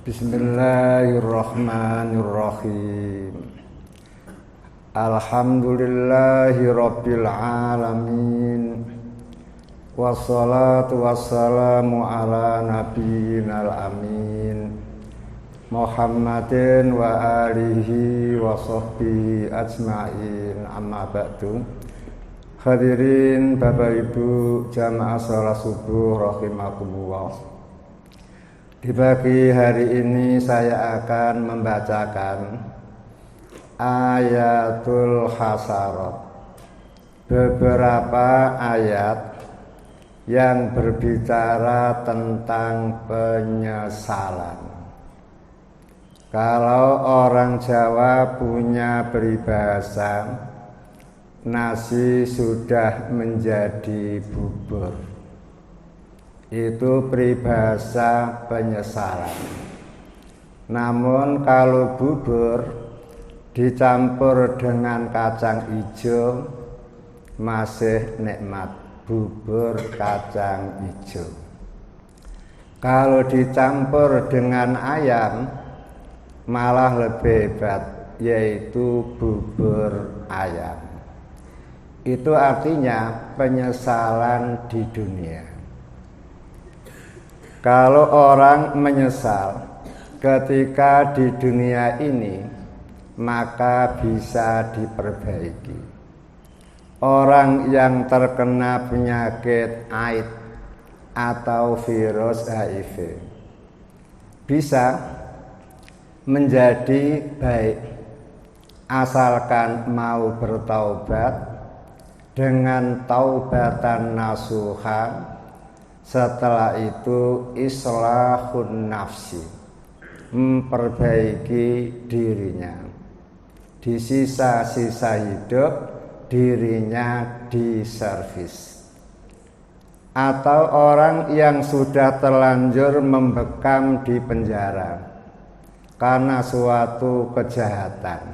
Bismillahirrahmanirrahim. Alhamdulillahi rabbil alamin. Wassalatu wassalamu ala nabiyyinal amin Muhammadin wa alihi wa sahbihi ajma'in, amma ba'du. Hadirin Bapak Ibu jamaah salat subuh rahimakumullah. Di pagi hari ini saya akan membacakan ayatul hasarat, beberapa ayat yang berbicara tentang penyesalan. Kalau orang Jawa punya peribahasa, nasi sudah menjadi bubur. Itu peribahasa penyesalan. Namun kalau bubur dicampur dengan kacang hijau, masih nikmat. Bubur kacang hijau. Kalau dicampur dengan ayam, malah lebih hebat, yaitu bubur ayam. Itu artinya penyesalan di dunia. Kalau orang menyesal ketika di dunia ini, maka bisa diperbaiki. Orang yang terkena penyakit AIDS atau virus HIV bisa menjadi baik asalkan mau bertaubat dengan taubatan nasuha. Setelah itu islahun nafsi, memperbaiki dirinya. Di sisa-sisa hidup dirinya diservis. Atau orang yang sudah terlanjur membekam di penjara karena suatu kejahatan,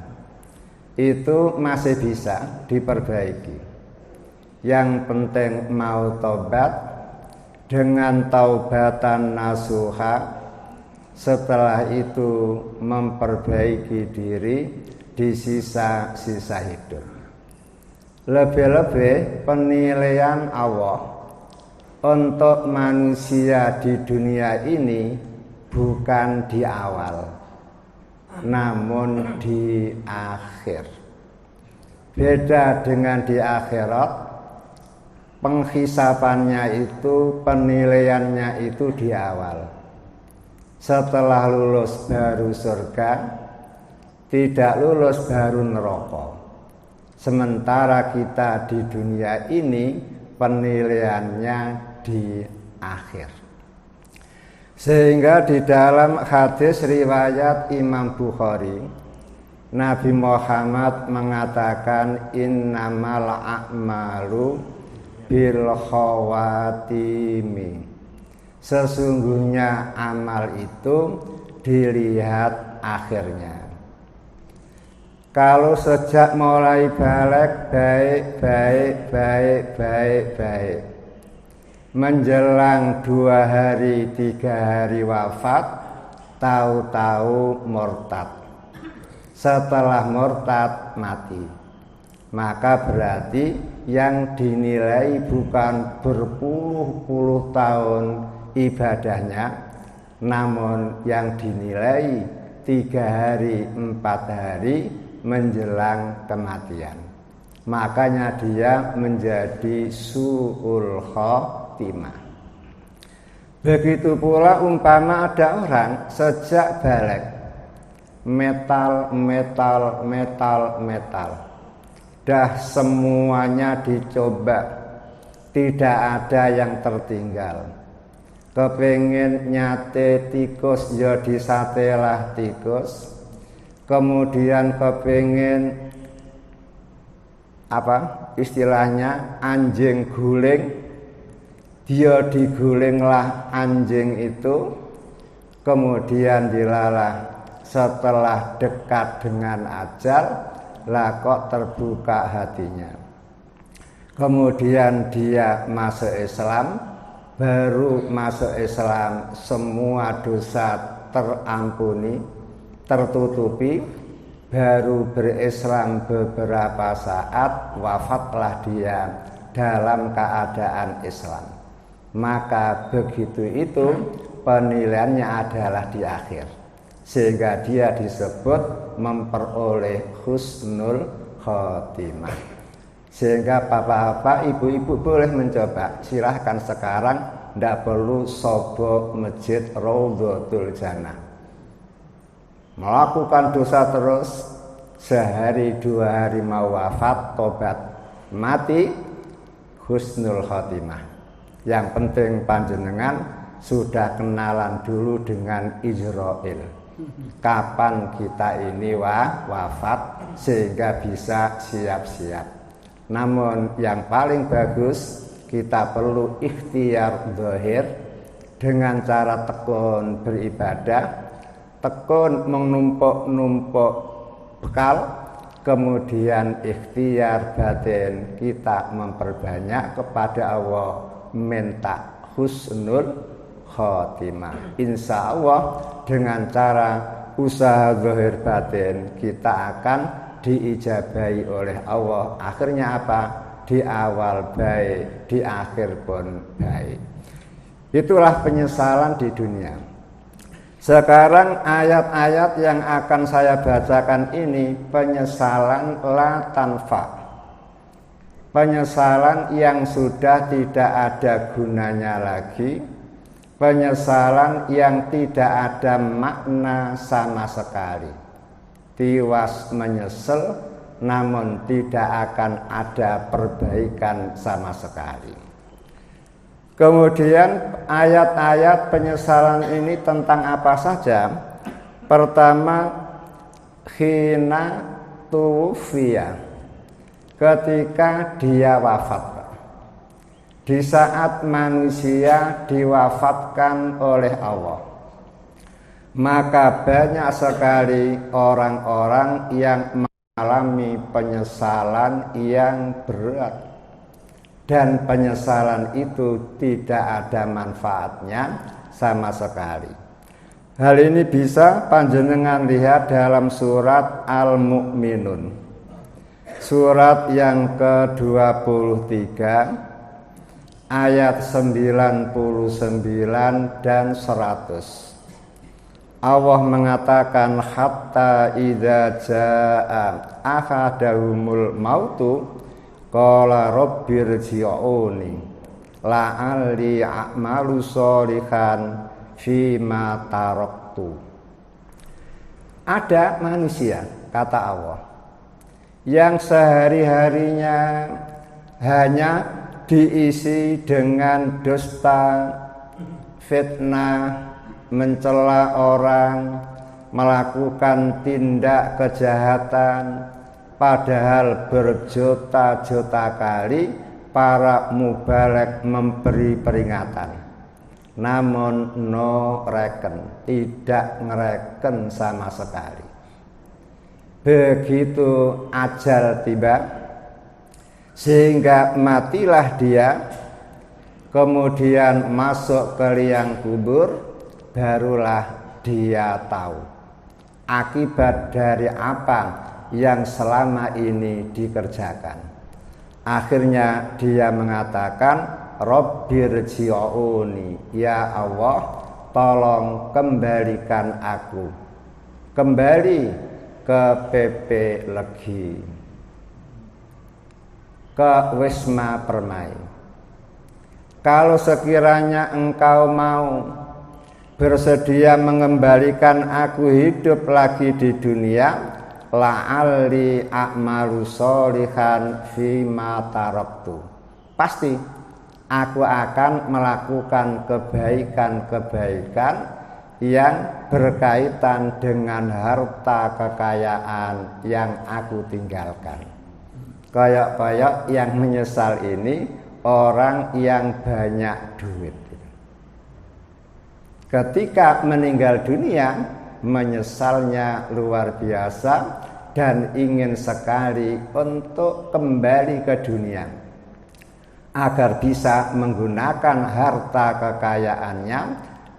itu masih bisa diperbaiki. Yang penting mau tobat dengan taubatan nasuha. Setelah itu memperbaiki diri di sisa-sisa hidup. Lebih-lebih penilaian Allah untuk manusia di dunia ini bukan di awal, namun di akhir. Beda dengan di akhirat, penghisapannya itu, penilaiannya itu di awal. Setelah lulus baru surga, tidak lulus baru neraka. Sementara kita di dunia ini penilaiannya di akhir. Sehingga di dalam hadis riwayat Imam Bukhari, Nabi Muhammad mengatakan innamal a'malu bil khawatimi. Sesungguhnya amal itu dilihat akhirnya. Kalau sejak mulai balik baik, menjelang 2 hari 3 hari wafat, tahu-tahu murtad. Setelah murtad mati, maka berarti yang dinilai bukan berpuluh-puluh tahun ibadahnya, namun yang dinilai 3 hari 4 hari menjelang kematian. Makanya dia menjadi su'ul khotimah. Begitu pula umpama ada orang sejak balik metal, dah semuanya dicoba, tidak ada yang tertinggal. Kepingin nyate tikus, ya disatelah tikus. Kemudian kepingin istilahnya anjing guling, dia digulinglah anjing itu. Kemudian dilalah setelah dekat dengan ajal, lah kok terbuka hatinya. Kemudian dia masuk Islam, baru masuk Islam semua dosa terampuni, tertutupi, baru berislam beberapa saat wafatlah dia dalam keadaan Islam. Maka begitu itu penilaiannya adalah di akhir, sehingga dia disebut memperoleh husnul khotimah. Sehingga bapak-bapak, ibu-ibu boleh mencoba, silahkan sekarang, tidak perlu sobo masjid Raudhatul Jannah, melakukan dosa terus, sehari 2 hari mau wafat, tobat, mati, husnul khotimah. Yang penting panjenengan sudah kenalan dulu dengan Israil, kapan kita ini wafat, sehingga bisa siap-siap. Namun yang paling bagus, kita perlu ikhtiar zahir dengan cara tekun beribadah, tekun menumpuk-numpuk bekal, kemudian ikhtiar batin kita memperbanyak kepada Allah, minta husnul khotimah. Insya Allah dengan cara usaha zahir batin kita akan diijabahi oleh Allah. Akhirnya apa? Di awal baik, di akhir pun baik. Itulah penyesalan di dunia. Sekarang ayat-ayat yang akan saya bacakan ini penyesalan la tanfa, penyesalan yang sudah tidak ada gunanya lagi, penyesalan yang tidak ada makna sama sekali. Tiwas menyesal, namun tidak akan ada perbaikan sama sekali. Kemudian ayat-ayat penyesalan ini tentang apa saja? Pertama, khina tuwfiya, ketika dia wafat. Di saat manusia diwafatkan oleh Allah, maka banyak sekali orang-orang yang mengalami penyesalan yang berat, dan penyesalan itu tidak ada manfaatnya sama sekali. Hal ini bisa panjenengan lihat dalam surat Al-Mu'minun, surat yang ke-23 ayat 99 dan 100. Allah mengatakan, hatta idza jaa ahadahumul mautu qala rabbirji'uni la'alli a'malu sholihan fima taraktu. Ada manusia, kata Allah, yang sehari-harinya hanya diisi dengan dusta, fitnah, mencela orang, melakukan tindak kejahatan, padahal berjuta-juta kali para mubalek memberi peringatan, namun no reken, tidak ngereken sama sekali. Begitu ajal tiba, sehingga matilah dia, kemudian masuk ke liang kubur, barulah dia tahu akibat dari apa yang selama ini dikerjakan. Akhirnya dia mengatakan, Rabbirji'uni, ya Allah, tolong kembalikan aku kembali ke PP Legi, ke Wisma Permai. Kalau sekiranya engkau mau bersedia mengembalikan aku hidup lagi di dunia, la'alli a'malu sholihan fima taraktu, pasti aku akan melakukan kebaikan-kebaikan yang berkaitan dengan harta kekayaan yang aku tinggalkan. Koyok-koyok yang menyesal ini orang yang banyak duit. Ketika meninggal dunia, menyesalnya luar biasa dan ingin sekali untuk kembali ke dunia agar bisa menggunakan harta kekayaannya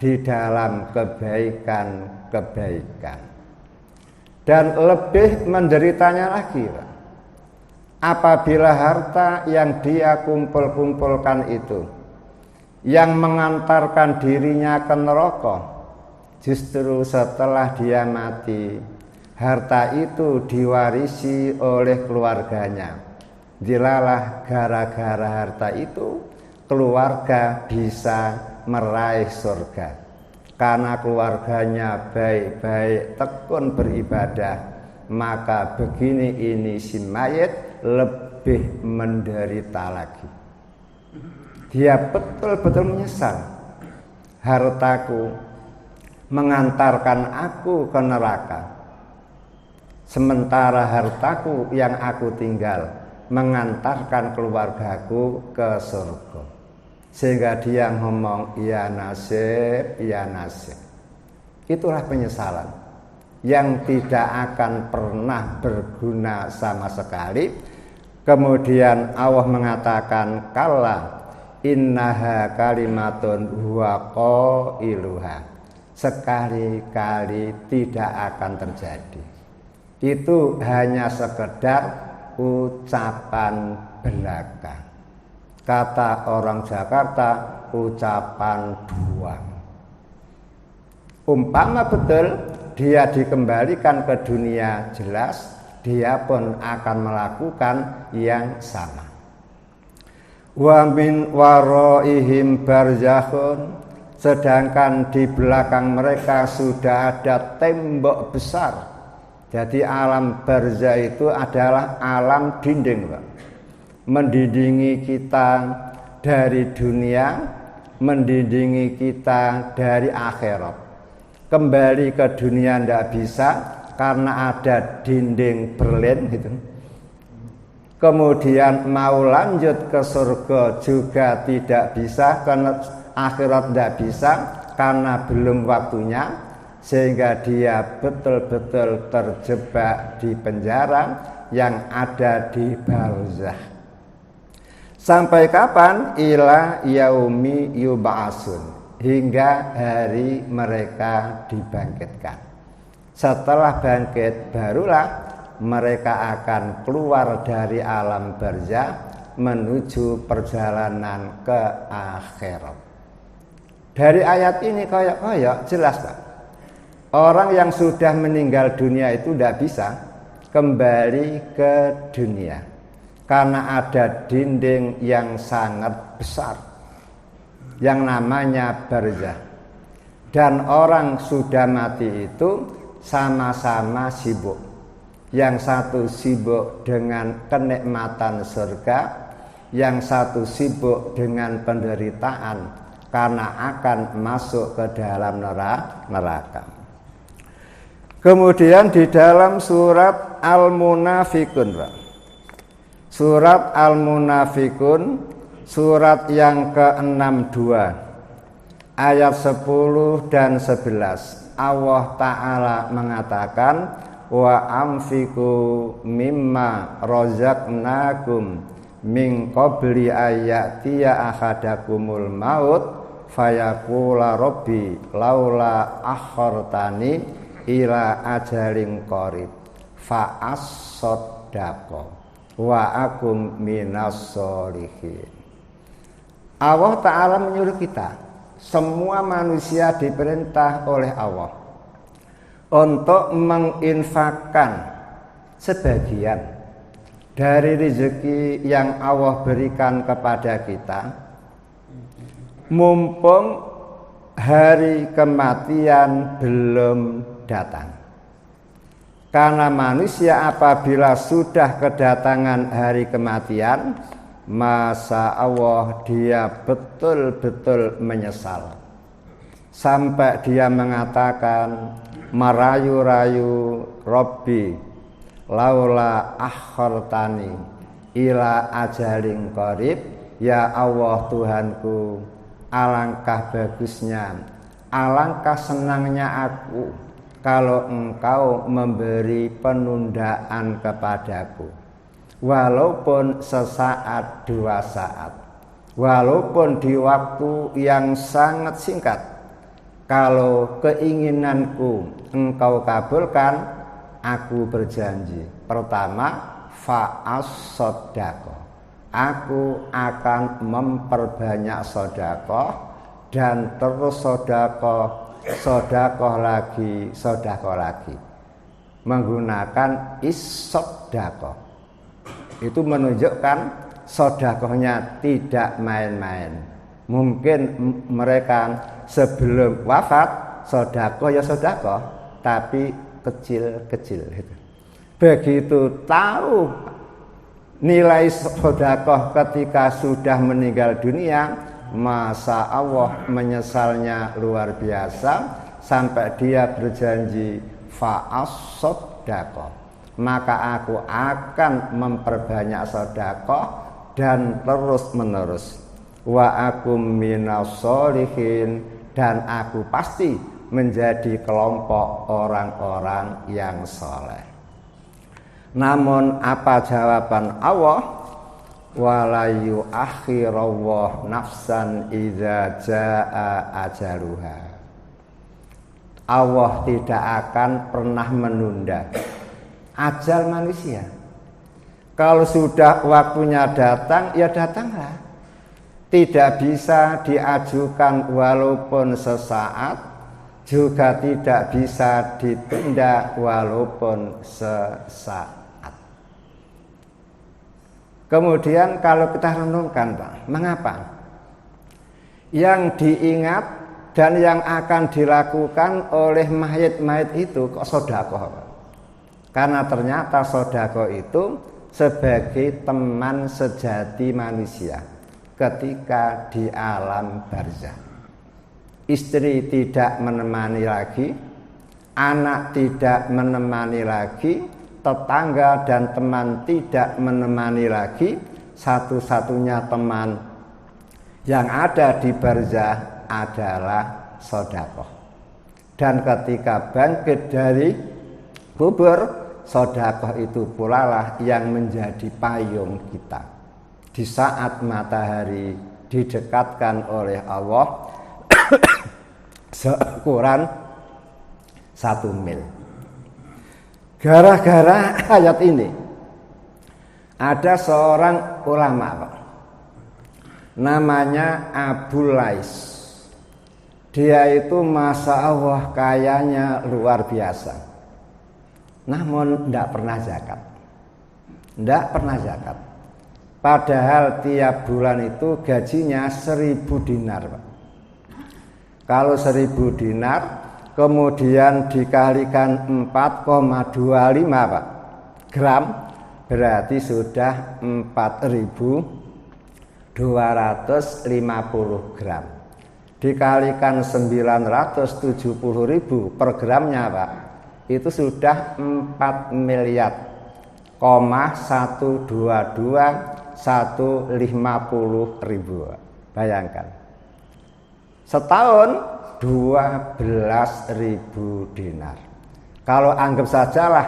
di dalam kebaikan-kebaikan. Dan lebih menderitanya lagi, Pak, apabila harta yang dia kumpul-kumpulkan itu yang mengantarkan dirinya ke neraka, justru setelah dia mati harta itu diwarisi oleh keluarganya. Dilalah gara-gara harta itu keluarga bisa meraih surga, karena keluarganya baik-baik tekun beribadah. Maka begini ini si mayit lebih menderita lagi. Dia betul-betul menyesal, hartaku mengantarkan aku ke neraka, sementara hartaku yang aku tinggal mengantarkan keluargaku ke surga. Sehingga dia ngomong, ya nasib, ya nasib. Itulah penyesalan yang tidak akan pernah berguna sama sekali. Kemudian Allah mengatakan, kalla innaha kalimatun huwa qailuha. Sekali-kali tidak akan terjadi. Itu hanya sekedar ucapan belaka. Kata orang Jakarta, ucapan buang. Umpama betul dia dikembalikan ke dunia, jelas dia pun akan melakukan yang sama. Wa min waraihim barzakhun, sedangkan di belakang mereka sudah ada tembok besar. Jadi alam barzah itu adalah alam dinding, Pak. Mendindingi kita dari dunia, mendindingi kita dari akhirat. Kembali ke dunia tidak bisa karena ada dinding Berlin gitu. Kemudian mau lanjut ke surga juga tidak bisa, karena akhirat tidak bisa karena belum waktunya, sehingga dia betul-betul terjebak di penjara yang ada di barzakh. Sampai kapan? Ila yaumi yub'atsun, hingga hari mereka dibangkitkan. Setelah bangkit barulah mereka akan keluar dari alam barzakh menuju perjalanan ke akhirat. Dari ayat ini koyok-koyok jelas, Pak. Orang yang sudah meninggal dunia itu tidak bisa kembali ke dunia, karena ada dinding yang sangat besar yang namanya barzakh. Dan orang sudah mati itu sama-sama sibuk. Yang satu sibuk dengan kenikmatan surga, yang satu sibuk dengan penderitaan karena akan masuk ke dalam neraka. Kemudian di dalam surat Al-Munafikun, Pak. Surat Al-Munafikun, surat yang ke-62, ayat 10 dan 11. Allah Ta'ala mengatakan, wa amfiku mimma razaqnakum min qabli ayyatiya ahadakumul maut fayaqula rabbi laula akhartani ila ajalin qarib fa as-saddaqa wa akum minas sholihin. Allah Ta'ala menyuruh kita, semua manusia diperintah oleh Allah untuk menginfakkan sebagian dari rezeki yang Allah berikan kepada kita, mumpung hari kematian belum datang. Karena manusia apabila sudah kedatangan hari kematian, masa Allah dia betul-betul menyesal. Sampai dia mengatakan, merayu-rayu Rabbi laula akhartani ila ajalin qarib, ya Allah Tuhanku, alangkah bagusnya, alangkah senangnya aku kalau engkau memberi penundaan kepadaku, walaupun sesaat dua saat, walaupun di waktu yang sangat singkat, Kalau keinginanku engkau kabulkan, aku berjanji. Pertama, fa'as-sodaqah. Aku akan memperbanyak sedekah dan terus sedekah lagi. Menggunakan is-sodaqah. Itu menunjukkan sedekahnya tidak main-main. Mungkin mereka sebelum wafat sedekah ya sedekah, tapi kecil-kecil. Begitu tahu nilai sedekah ketika sudah meninggal dunia, masa Allah menyesalnya luar biasa sampai dia berjanji fa'as-sodaqah, maka aku akan memperbanyak sedekah dan terus menerus. Wa akum minas sholihin, dan aku pasti menjadi kelompok orang-orang yang soleh. Namun apa jawaban Allah? Wala yu'akhirallahu nafsan idza jaa ajaluha. Allah tidak akan pernah menunda ajal manusia. Kalau sudah waktunya datang, ya datanglah. Tidak bisa diajukan walaupun sesaat, juga tidak bisa ditunda walaupun sesaat. Kemudian kalau kita renungkan, Pak, mengapa yang diingat dan yang akan dilakukan oleh mayit-mayit itu kok sedekah? Karena ternyata sedekah itu sebagai teman sejati manusia ketika di alam barzakh. Istri tidak menemani lagi, anak tidak menemani lagi, tetangga dan teman tidak menemani lagi. Satu-satunya teman yang ada di barzakh adalah sedekah. Dan ketika bangkit dari kubur, sedekah itu pula lah yang menjadi payung kita. Di saat matahari didekatkan oleh Allah seukuran 1 mil. Gara-gara ayat ini ada seorang ulama, Pak, namanya Abu Lais. Dia itu masya Allah kayanya luar biasa, namun tidak pernah zakat. Padahal tiap bulan itu gajinya 1.000 dinar, Pak. Kalau 1.000 dinar kemudian dikalikan 4,25, Pak, gram, berarti sudah 4.250 gram. Dikalikan 970.000 per gramnya, Pak, itu sudah 4 miliar, 122.150.000. Bayangkan, setahun 12.000 dinar. Kalau anggap sajalah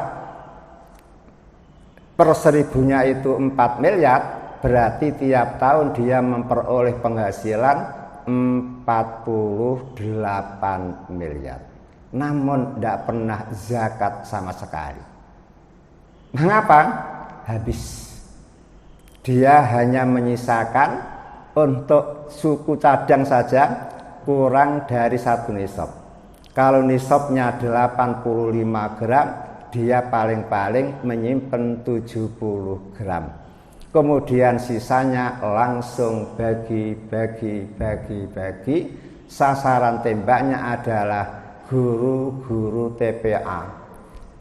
per 1.000-nya itu 4 miliar, berarti tiap tahun dia memperoleh penghasilan 48 miliar. Namun tidak pernah zakat sama sekali. Mengapa? Habis. Dia hanya menyisakan untuk suku cadang saja kurang dari 1 nisab. Kalau nisabnya 85 gram, dia paling-paling menyimpan 70 gram. Kemudian sisanya langsung bagi. Sasaran tembaknya adalah guru-guru TPA,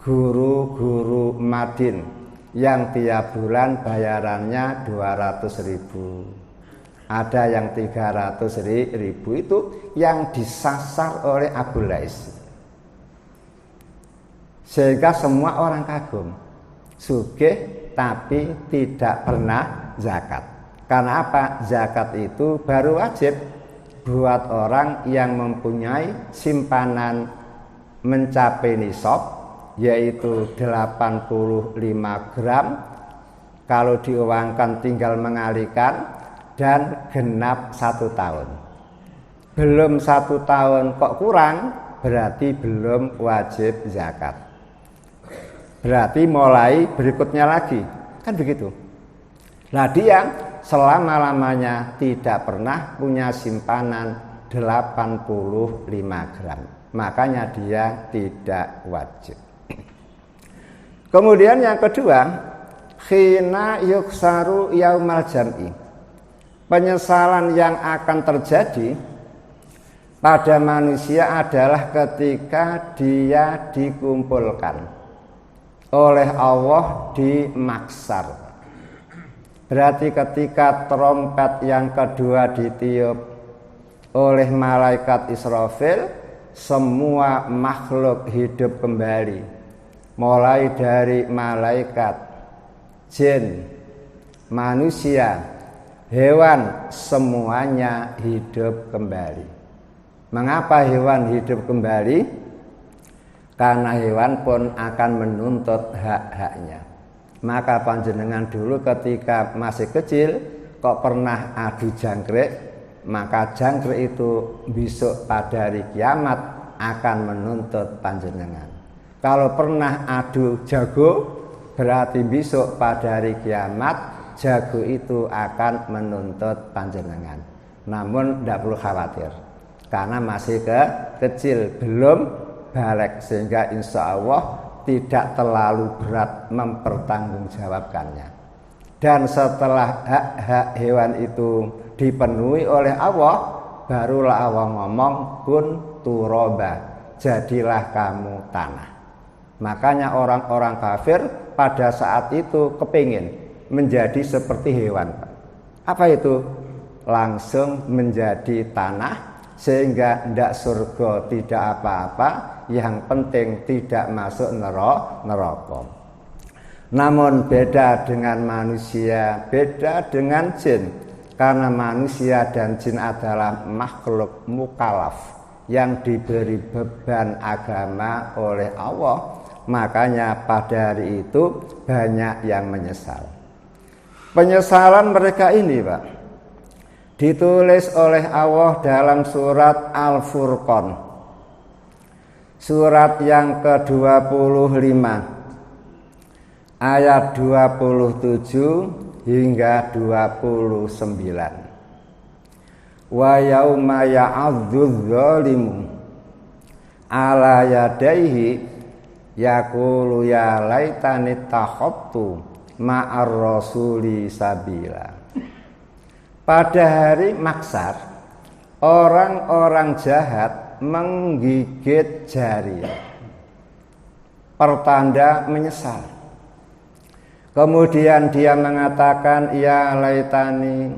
guru-guru Madin, yang tiap bulan bayarannya 200.000. Ada yang 300.000, itu yang disasar oleh Abu Lais. Sehingga semua orang kagum, sugih tapi tidak pernah zakat. Karena apa? Zakat itu baru wajib buat orang yang mempunyai simpanan mencapai nisab, yaitu 85 gram. Kalau diuangkan tinggal mengalihkan, dan genap 1 tahun. belum 1 tahun kok kurang, berarti belum wajib zakat. Berarti mulai berikutnya lagi, kan begitu. Nah, dia selama-lamanya tidak pernah punya simpanan 85 gram, makanya dia tidak wajib. Kemudian yang kedua, khina yuksaru yaumal jam'i. Penyesalan yang akan terjadi pada manusia adalah ketika dia dikumpulkan oleh Allah di mahsyar. Berarti ketika trompet yang kedua ditiup oleh malaikat Israfil, semua makhluk hidup kembali, mulai dari malaikat, jin, manusia, hewan, semuanya hidup kembali. Mengapa hewan hidup kembali? Karena hewan pun akan menuntut hak-haknya. Maka panjenengan dulu ketika masih kecil kok pernah adu jangkrik, maka jangkrik itu besok pada hari kiamat akan menuntut panjenengan. Kalau pernah adu jago, berarti besok pada hari kiamat jago itu akan menuntut panjenengan. Namun tidak perlu khawatir, karena masih kecil, belum balik, sehingga insya Allah tidak terlalu berat mempertanggungjawabkannya. Dan setelah hak-hak hewan itu dipenuhi oleh Allah, barulah Allah ngomong kun turoba, jadilah kamu tanah. Makanya orang-orang kafir pada saat itu kepingin menjadi seperti hewan. Apa itu? Langsung menjadi tanah, sehingga tidak surga, tidak apa-apa, yang penting tidak masuk neraka. Namun beda dengan manusia, beda dengan jin, karena manusia dan jin adalah makhluk mukallaf yang diberi beban agama oleh Allah. Makanya pada hari itu banyak yang menyesal. Penyesalan mereka ini, Pak, ditulis oleh Allah dalam surat Al-Furqan, surat yang ke-25, ayat 27 hingga 29. Wa yauma ya'adzuz zalimu ala yadaihi yaqulu ya laitani takhattu ma'ar rasuli sabila. Pada hari mahsyar, orang-orang jahat menggigit jari, pertanda menyesal. Kemudian dia mengatakan, ya laitani,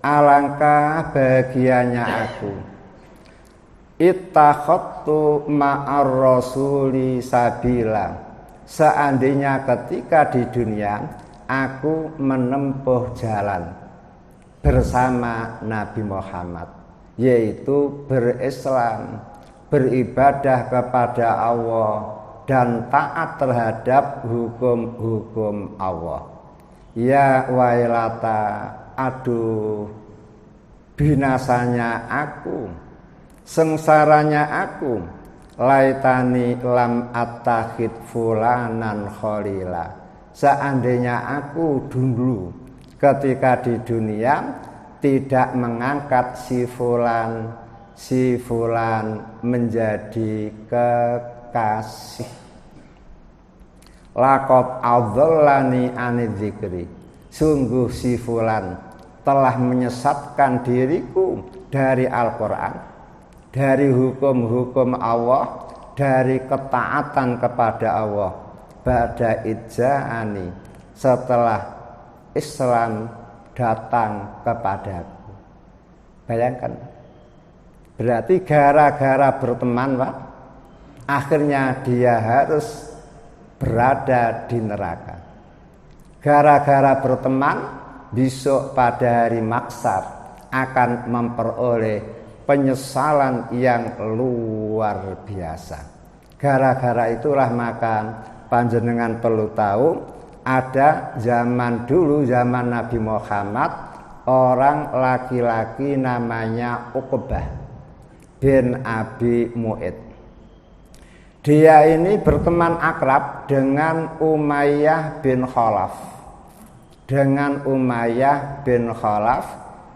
alangkah bahagianya aku, ittakhadtu ma'ar rasuli sabila, seandainya ketika di dunia aku menempuh jalan bersama Nabi Muhammad, yaitu berislam, beribadah kepada Allah, dan taat terhadap hukum-hukum Allah. Ya wailata, aduh binasanya aku, sengsaranya aku, laitani lam attakhid fulanan khalila, seandainya aku dulu ketika di dunia tidak mengangkat si fulan menjadi kekasih. Laqad adzallani anidzikri, sungguh si fulan telah menyesatkan diriku dari Al-Quran, dari hukum-hukum Allah, dari ketaatan kepada Allah. Ba'da idza'ani, setelah Islam datang kepadaku. Bayangkan, berarti gara-gara berteman, Pak, akhirnya dia harus berada di neraka. Gara-gara berteman, besok pada hari mahsyar akan memperoleh penyesalan yang luar biasa. Gara-gara itulah maka panjenengan perlu tahu, ada zaman dulu, zaman Nabi Muhammad, orang laki-laki namanya Uqbah. bin Abi Mu'id. Dia ini berteman akrab dengan Umayyah bin Khalaf. Dengan Umayyah bin Khalaf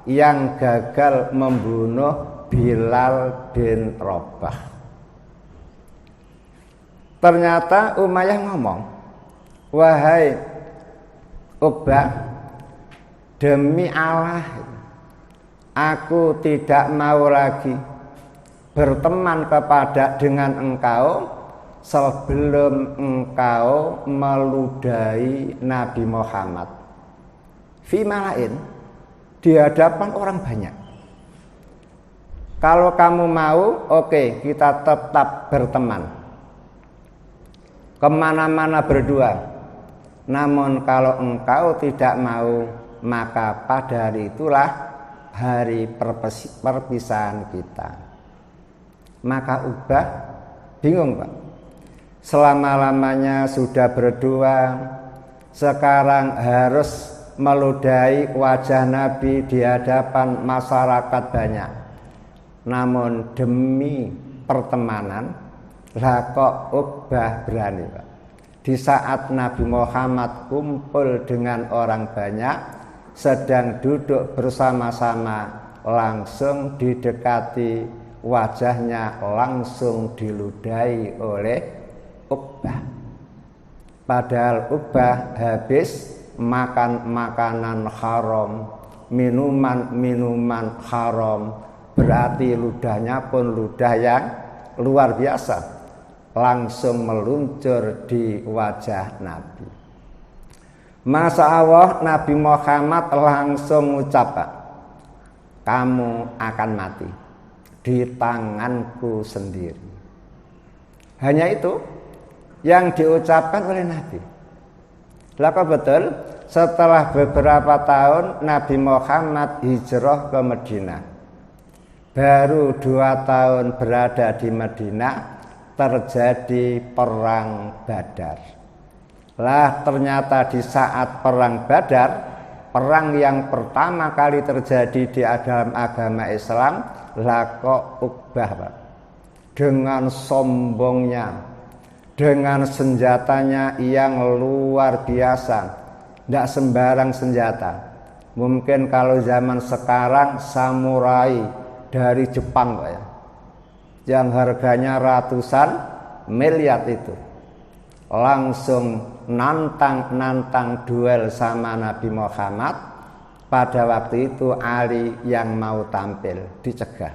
yang gagal membunuh Bilal bin Rabah. Ternyata Umayyah ngomong, "Wahai Uqbah, demi Allah, aku tidak mau lagi berteman dengan engkau sebelum engkau meludahi Nabi Muhammad. Fima lain, di hadapan orang banyak. Kalau kamu mau, oke, kita tetap berteman. Kemana-mana berdua. Namun kalau engkau tidak mau, maka pada hari itulah hari perpisahan kita." Maka Uqbah bingung, Pak. Selama-lamanya sudah berdua, sekarang harus meludahi wajah Nabi di hadapan masyarakat banyak. Namun demi pertemanan, lah kok Uqbah berani, Pak. Di saat Nabi Muhammad kumpul dengan orang banyak, sedang duduk bersama-sama, langsung didekati wajahnya, langsung diludahi oleh Uqbah. Padahal Uqbah habis makan makanan haram, minuman haram, berarti ludahnya pun ludah yang luar biasa, langsung meluncur di wajah Nabi. Masya Allah, Nabi Muhammad langsung mengucap, "Kamu akan mati di tanganku sendiri." Hanya itu yang diucapkan oleh Nabi. Laka betul, setelah beberapa tahun Nabi Muhammad hijrah ke Madinah. Baru 2 tahun berada di Madinah, terjadi perang Badar. Lah ternyata di saat perang Badar, perang yang pertama kali terjadi di dalam agama Islam, lah kok Uqbah, Pak, dengan sombongnya, dengan senjatanya yang luar biasa, tidak sembarang senjata. Mungkin kalau zaman sekarang samurai dari Jepang, Pak, ya, yang harganya ratusan miliar itu, langsung nantang duel sama Nabi Muhammad. Pada waktu itu Ali yang mau tampil dicegah,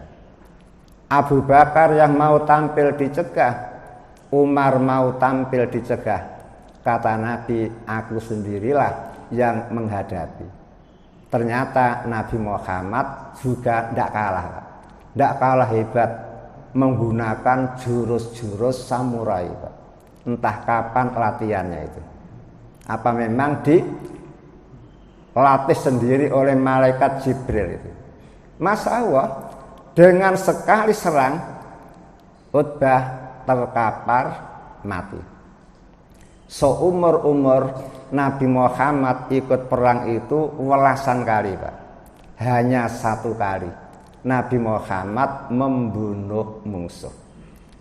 Abu Bakar yang mau tampil dicegah, Umar mau tampil dicegah. Kata Nabi, aku sendirilah yang menghadapi. Ternyata Nabi Muhammad juga tidak kalah hebat, menggunakan jurus-jurus samurai, Pak. Entah kapan latihannya itu. Apa memang dilatih sendiri oleh malaikat Jibril itu. Masya Allah, dengan sekali serang, Utbah terkapar mati. Seumur-umur Nabi Muhammad ikut perang itu welasan kali, Pak. Hanya 1 kali Nabi Muhammad membunuh musuh.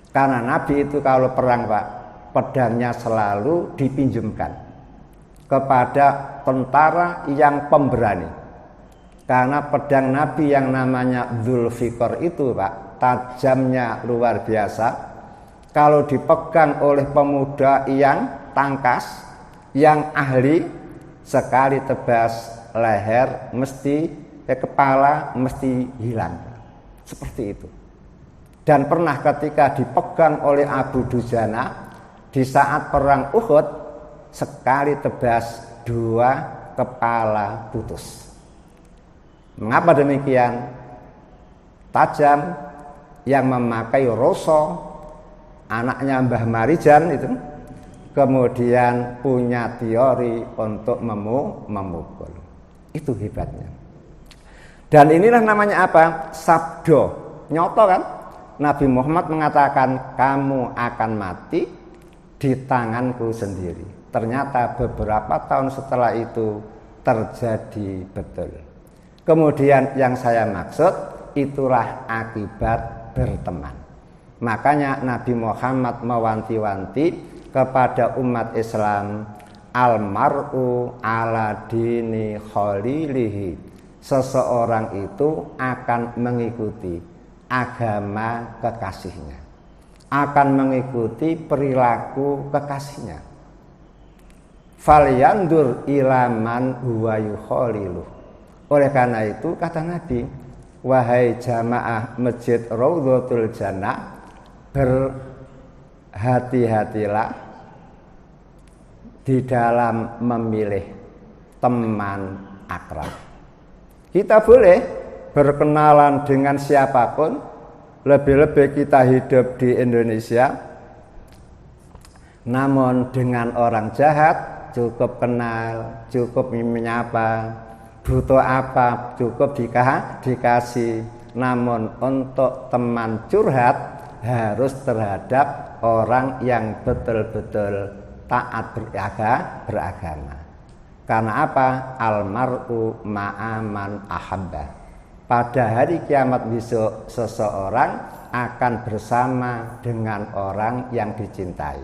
Karena Nabi itu kalau perang, Pak, pedangnya selalu dipinjamkan kepada tentara yang pemberani. Karena pedang Nabi yang namanya Dzulfiqar itu, Pak, tajamnya luar biasa. Kalau dipegang oleh pemuda yang tangkas, yang ahli, sekali tebas leher mesti kepala mesti hilang. Seperti itu. Dan pernah ketika dipegang oleh Abu Dujana di saat perang Uhud, sekali tebas 2 kepala putus. Mengapa demikian? Tajam, yang memakai Roso, anaknya Mbah Marijan itu, kemudian punya teori untuk memukul. Itu hebatnya. Dan inilah namanya apa? Sabdo. Nyoto kan? Nabi Muhammad mengatakan, kamu akan mati di tanganku sendiri. Ternyata beberapa tahun setelah itu terjadi betul. Kemudian yang saya maksud, itulah akibat berteman. Makanya Nabi Muhammad mewanti-wanti kepada umat Islam, almar'u ala dini khalilihi. Seseorang itu akan mengikuti agama kekasihnya, akan mengikuti perilaku kekasihnya. Falyandur ilaman huwa yukhalilu. Oleh karena itu kata Nabi, wahai jamaah Masjid Raudhatul Jannah, berhati-hatilah di dalam memilih teman akrab. Kita boleh berkenalan dengan siapapun, lebih-lebih kita hidup di Indonesia. Namun dengan orang jahat cukup kenal, cukup menyapa, butuh apa cukup dikasih. Namun untuk teman curhat harus terhadap orang yang betul-betul taat beragama. Karena apa? Almar'u ma'aman ahabba. Pada hari kiamat besok seseorang akan bersama dengan orang yang dicintai.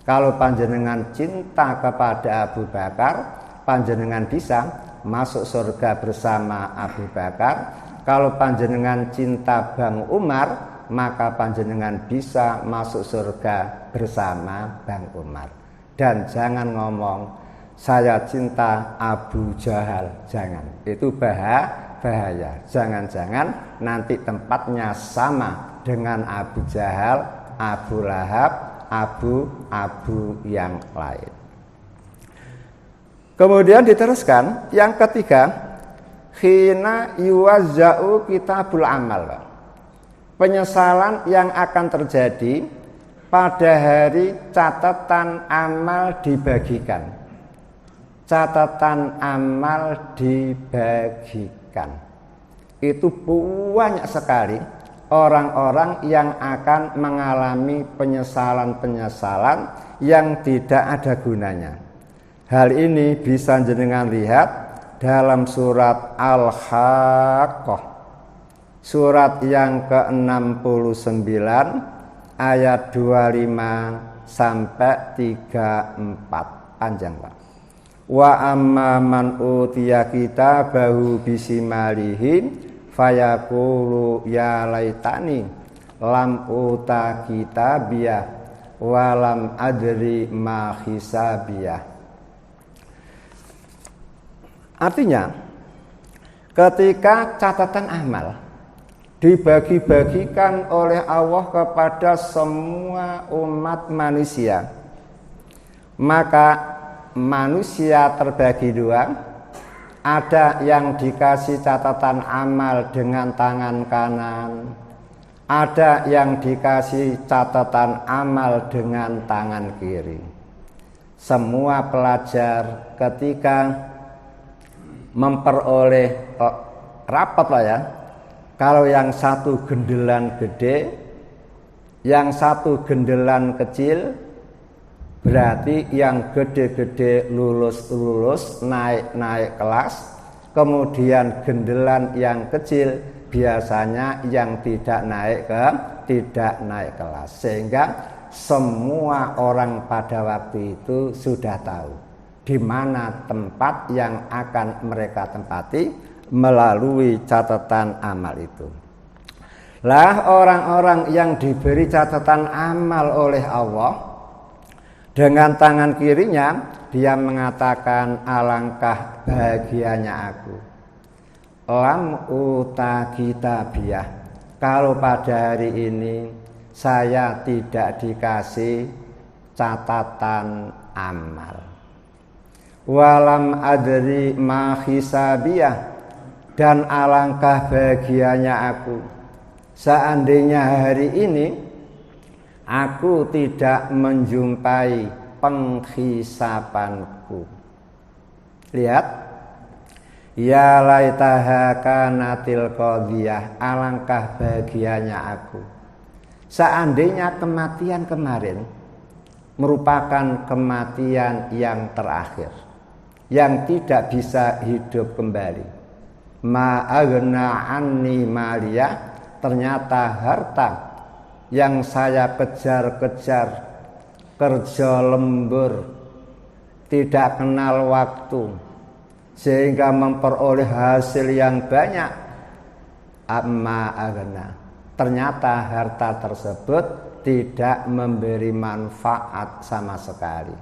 Kalau panjenengan cinta kepada Abu Bakar, panjenengan bisa masuk surga bersama Abu Bakar. Kalau panjenengan cinta Bang Umar, maka panjenengan bisa masuk surga bersama Bang Umar. Dan jangan ngomong saya cinta Abu Jahal, jangan. Itu bahaya. Jangan-jangan nanti tempatnya sama dengan Abu Jahal, Abu Lahab, Abu yang lain. Kemudian diteruskan yang ketiga, khina yuwazza'u kitabul amal. Penyesalan yang akan terjadi pada hari catatan amal dibagikan. Catatan amal dibagikan. Itu banyak sekali orang-orang yang akan mengalami penyesalan-penyesalan yang tidak ada gunanya. Hal ini bisa jenengan lihat dalam surat Al-Haqqah, surat yang ke-69 ayat 25 sampai 34, panjang Pak. Wa amma man utiya kitabahu bisimalihi fayaqulu ya laitani lam uta kitabiyah wa lam adri ma hisabiyah. Artinya, ketika catatan amal dibagi-bagikan oleh Allah kepada semua umat manusia, maka manusia terbagi dua. Ada yang dikasih catatan amal dengan tangan kanan, ada yang dikasih catatan amal dengan tangan kiri. Semua pelajar ketika memperoleh rapot lah ya, kalau yang satu gendelan gede, yang satu gendelan kecil, berarti yang gede-gede lulus naik kelas. Kemudian gendelan yang kecil biasanya yang tidak naik kelas. Sehingga semua orang pada waktu itu sudah tahu di mana tempat yang akan mereka tempati melalui catatan amal itu. Lah orang-orang yang diberi catatan amal oleh Allah, dengan tangan kirinya dia mengatakan, alangkah bahagianya aku. Lam uta kitabiyah. Kalau pada hari ini saya tidak dikasih catatan amal. Walam adri ma hisabiyah. Dan alangkah bahagianya aku seandainya hari ini aku tidak menjumpai penghisapanku. Lihat, ya laitaha kanatil qadhiyah, alangkah bahagianya aku seandainya kematian kemarin merupakan kematian yang terakhir, yang tidak bisa hidup kembali. Ma aghna anni maliyah, ternyata harta yang saya kejar-kejar, kerja lembur, tidak kenal waktu, sehingga memperoleh hasil yang banyak, amma aghna, ternyata harta tersebut tidak memberi manfaat sama sekali.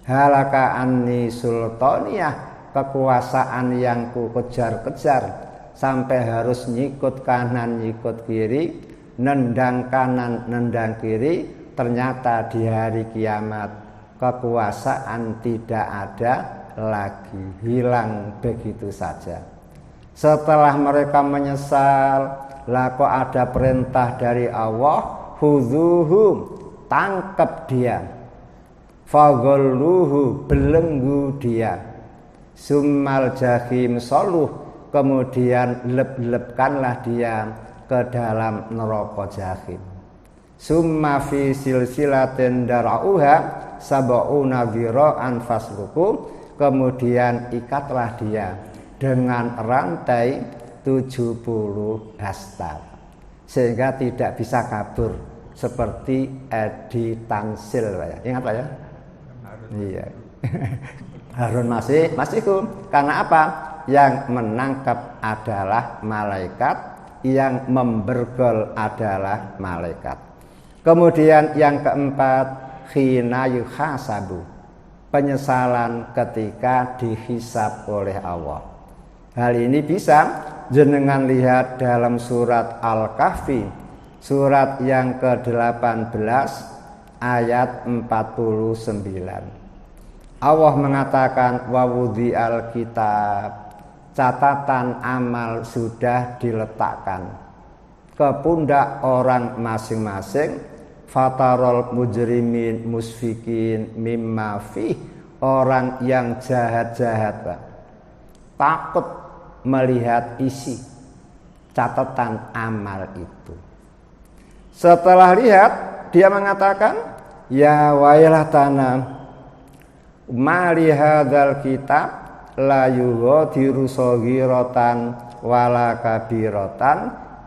Halaka anni sultaniyah, kekuasaan yang ku kejar-kejar sampai harus nyikut kanan nyikut kiri, nendang kanan nendang kiri, ternyata di hari kiamat kekuasaan tidak ada lagi, hilang begitu saja. Setelah mereka menyesal, lah kok ada perintah dari Allah, khuzuhum, tangkap dia, faghalluhu, belenggu dia, summal jahim soluh, kemudian leb-lebkanlah dia ke dalam neraka jahim. Summa fi silsilatin dara'uha sab'una dhira'an fasluku, kemudian ikatlah dia dengan rantai 70 hasta sehingga tidak bisa kabur seperti Edi Tansil, ya. Ingat Pak ya? Iya. Harun masihku. Karena apa? Yang menangkap adalah malaikat, yang membergol adalah malaikat. Kemudian yang keempat, khina yuhasabu, penyesalan ketika dihisab oleh Allah. Hal ini bisa jenengan lihat dalam surat Al-Kahfi, surat yang ke-18 ayat 49. Allah mengatakan wa wudhi'al kitab, catatan amal sudah diletakkan ke pundak orang masing-masing. Fatarol mujrimin musfikin mimma fih, orang yang jahat-jahat Pak, takut melihat isi catatan amal itu. Setelah lihat, dia mengatakan, ya wailatana mali hadzal kitab la yughadiru shaghiratan wala kabiratan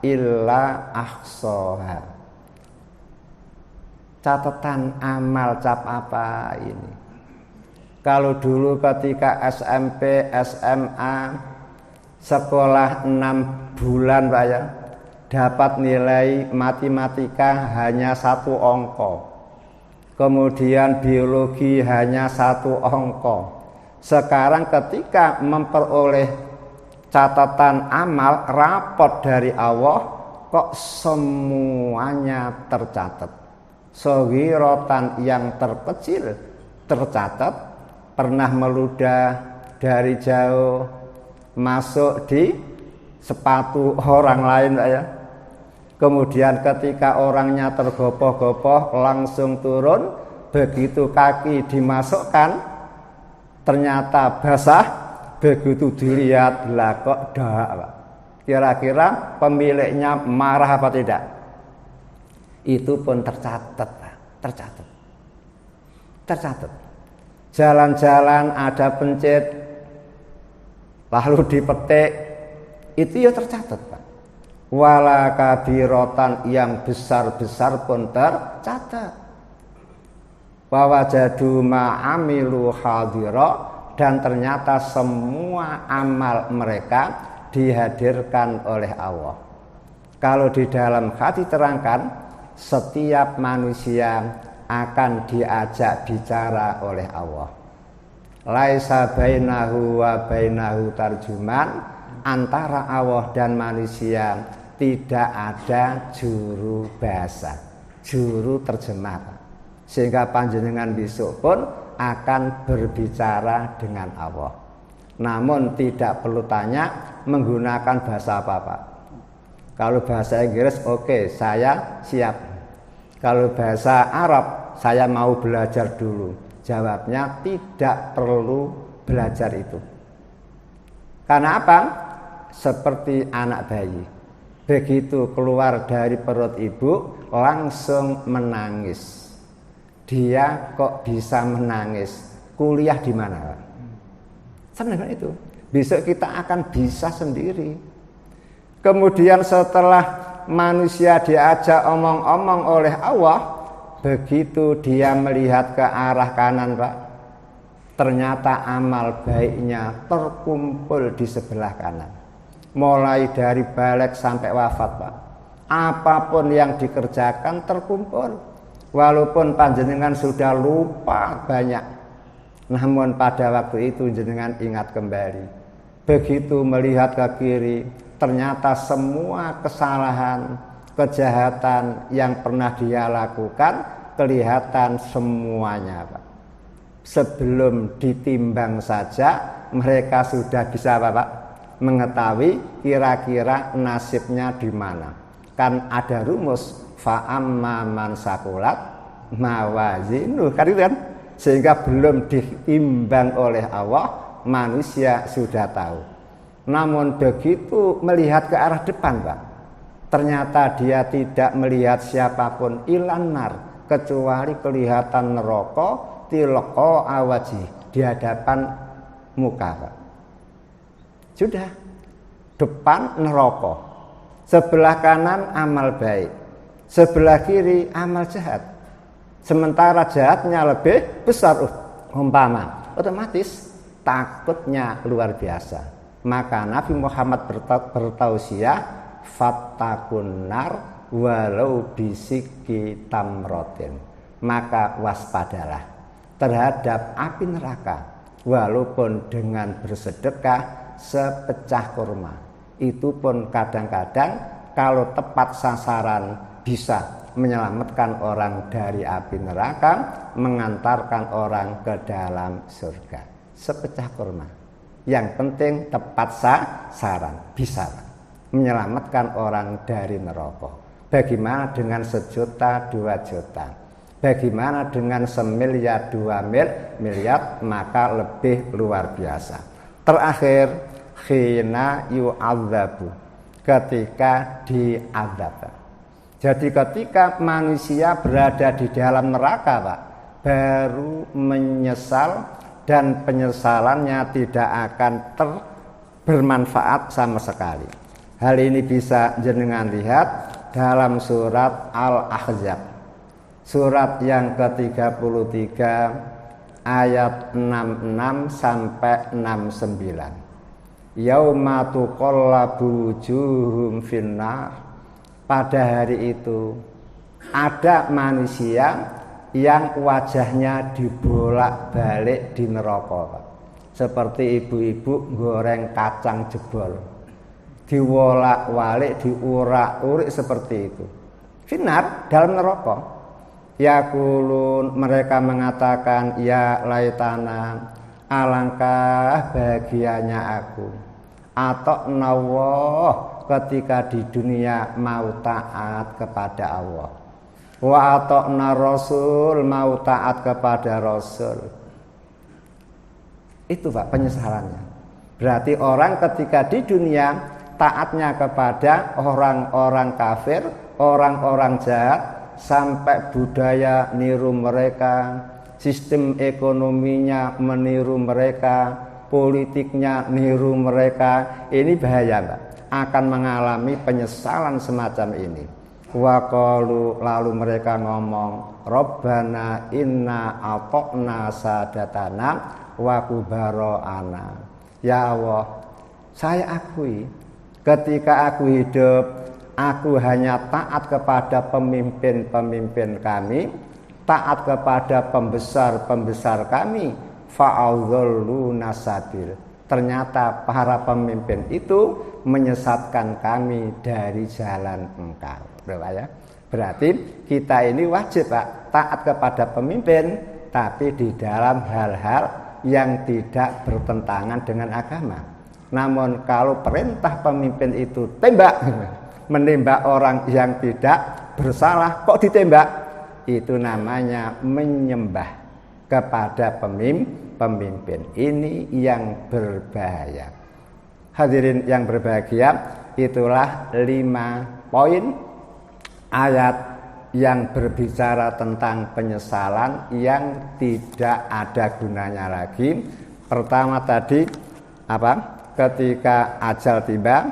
illa ahsaha. Catatan amal cap apa ini? Kalau dulu ketika SMP, SMA, sekolah 6 bulan Pak ya, dapat nilai matematika hanya 1 angka. Kemudian biologi hanya 1 angka. Sekarang ketika memperoleh catatan amal, rapot dari Allah, kok semuanya tercatat. Shaghiratan, yang terkecil tercatat, pernah meludah dari jauh masuk di sepatu orang lain Pak ya. Kemudian ketika orangnya tergopoh-gopoh langsung turun, begitu kaki dimasukkan ternyata basah, begitu dilihat lah kok dak Pak. Kira-kira pemiliknya marah apa tidak? Itu pun tercatat Pak, tercatat. Jalan-jalan ada pencet lalu dipetik, itu ya tercatat Pak. Wala kabiratan, yang besar-besar pun tercatat. Wa wajadu ma'amilu hadira, dan ternyata semua amal mereka dihadirkan oleh Allah. Kalau di dalam hadis terangkan, setiap manusia akan diajak bicara oleh Allah. Laisa bainahu wa bainahu tarjuman, antara Allah dan manusia tidak ada juru bahasa, juru terjemah, sehingga panjenengan besok pun akan berbicara dengan Allah. Namun tidak perlu tanya menggunakan bahasa apa Pak. Kalau bahasa Inggris oke, saya siap. Kalau bahasa Arab saya mau belajar dulu. Jawabnya tidak perlu belajar itu. Karena apa? Seperti anak bayi, begitu keluar dari perut ibu langsung menangis. Dia kok bisa menangis? Kuliah di mana Pak? Sebenarnya itu. Besok kita akan bisa sendiri. Kemudian setelah manusia diajak omong-omong oleh Allah, begitu dia melihat ke arah kanan, Pak, ternyata amal baiknya terkumpul di sebelah kanan. Mulai dari balik sampai wafat, Pak, apapun yang dikerjakan terkumpul. Walaupun panjenengan sudah lupa banyak, namun pada waktu itu jenengan ingat kembali. Begitu melihat ke kiri, ternyata semua kesalahan, kejahatan yang pernah dia lakukan kelihatan semuanya, Pak. Sebelum ditimbang saja mereka sudah bisa, Pak, mengetahui kira-kira nasibnya di mana. Kan ada rumus fa'amma man sakulat mawazinu, kan itu kan? Sehingga belum ditimbang oleh Allah, manusia sudah tahu. Namun begitu melihat ke arah depan, Pak, ternyata dia tidak melihat siapapun ilanar, kecuali kelihatan neraka tilqa awaji di hadapan muka, Pak. Sudah, depan neraka, sebelah kanan amal baik, sebelah kiri amal jahat. Sementara jahatnya lebih besar, umpama, otomatis takutnya luar biasa. Maka Nabi Muhammad bertausiah, fattakun nar walau bisiki tamrotin. Maka waspadalah terhadap api neraka, walaupun dengan bersedekah sepecah kurma. Itu pun kadang-kadang kalau tepat sasaran bisa menyelamatkan orang dari api neraka, mengantarkan orang ke dalam surga. Sepecah kurma, yang penting tepat sasaran, bisa menyelamatkan orang dari neraka. Bagaimana dengan 1 juta, 2 juta? Bagaimana dengan 1 miliar, 2 miliar? Maka lebih luar biasa. Terakhir, khina yu'adzabu, ketika diadzab. Jadi ketika manusia berada di dalam neraka, Pak, baru menyesal, dan penyesalannya tidak akan bermanfaat sama sekali. Hal ini bisa jenengan lihat dalam surat Al-Ahzab, surat yang ke-33 ayat 66 sampai 69. Yauma tuqallabu wujuhum finnar. Pada hari itu ada manusia yang wajahnya dibolak-balik di neraka, Pak. Seperti ibu-ibu goreng kacang jebol, diwolak-walik, diurak-urik seperti itu. Finar, dalam neraka. Yaqulun, mereka mengatakan, ya laitana, alangkah bahagianya aku, atau nawah, ketika di dunia mau taat kepada Allah, wa ata'na rasul, mau taat kepada rasul. Itu, Pak, penyesalannya. Berarti orang ketika di dunia taatnya kepada orang-orang kafir, orang-orang jahat, sampai budaya niru mereka, sistem ekonominya meniru mereka, politiknya niru mereka. Ini bahaya, Pak, akan mengalami penyesalan semacam ini. Wa qalu, lalu mereka ngomong, Rabbana inna ata'na sadatana wa kubara'ana. Ya Allah, saya akui ketika aku hidup, aku hanya taat kepada pemimpin-pemimpin kami, taat kepada pembesar-pembesar kami, fa'adzalluna sabil. Ternyata para pemimpin itu menyesatkan kami dari jalan Engkau. Berarti kita ini wajib, Pak, taat kepada pemimpin, tapi di dalam hal-hal yang tidak bertentangan dengan agama. Namun kalau perintah pemimpin itu tembak, menembak orang yang tidak bersalah, kok ditembak? Itu namanya menyembah kepada pemimpin. Ini yang berbahaya. Hadirin yang berbahagia, itulah 5 poin ayat yang berbicara tentang penyesalan yang tidak ada gunanya lagi. Pertama tadi apa? Ketika ajal tiba,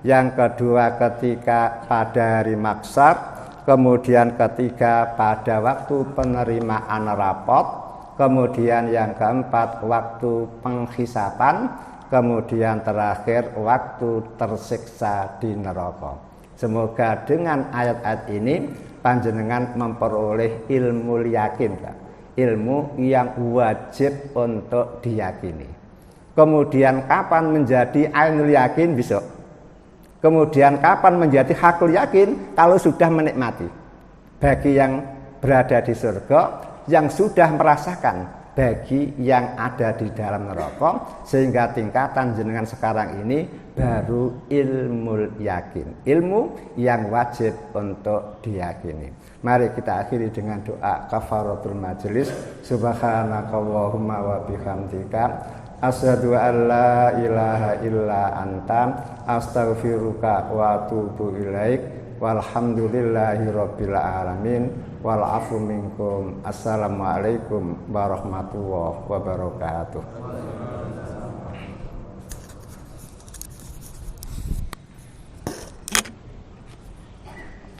yang kedua ketika pada hari mahsyar, kemudian ketiga pada waktu penerimaan rapot, kemudian yang keempat waktu penghisapan, kemudian terakhir waktu tersiksa di neraka. Semoga dengan ayat-ayat ini panjenengan memperoleh ilmu yakin, ilmu yang wajib untuk diyakini. Kemudian kapan menjadi ainul yakin? Besok. Kemudian kapan menjadi hakul yakin? Kalau sudah menikmati. Bagi yang berada di surga, yang sudah merasakan, bagi yang ada di dalam neraka, sehingga tingkatan jenengan sekarang ini baru ilmu yakin, ilmu yang wajib untuk diyakini. Mari kita akhiri dengan doa kafaratul majelis. Subhanakallahumma wa bihamdika asyhadu an la ilaha illa anta astaghfiruka wa atubu ilaik. Walhamdulillahi rabbil alamin. Wal afu minkum. Assalamualaikum warahmatullahi wabarakatuh.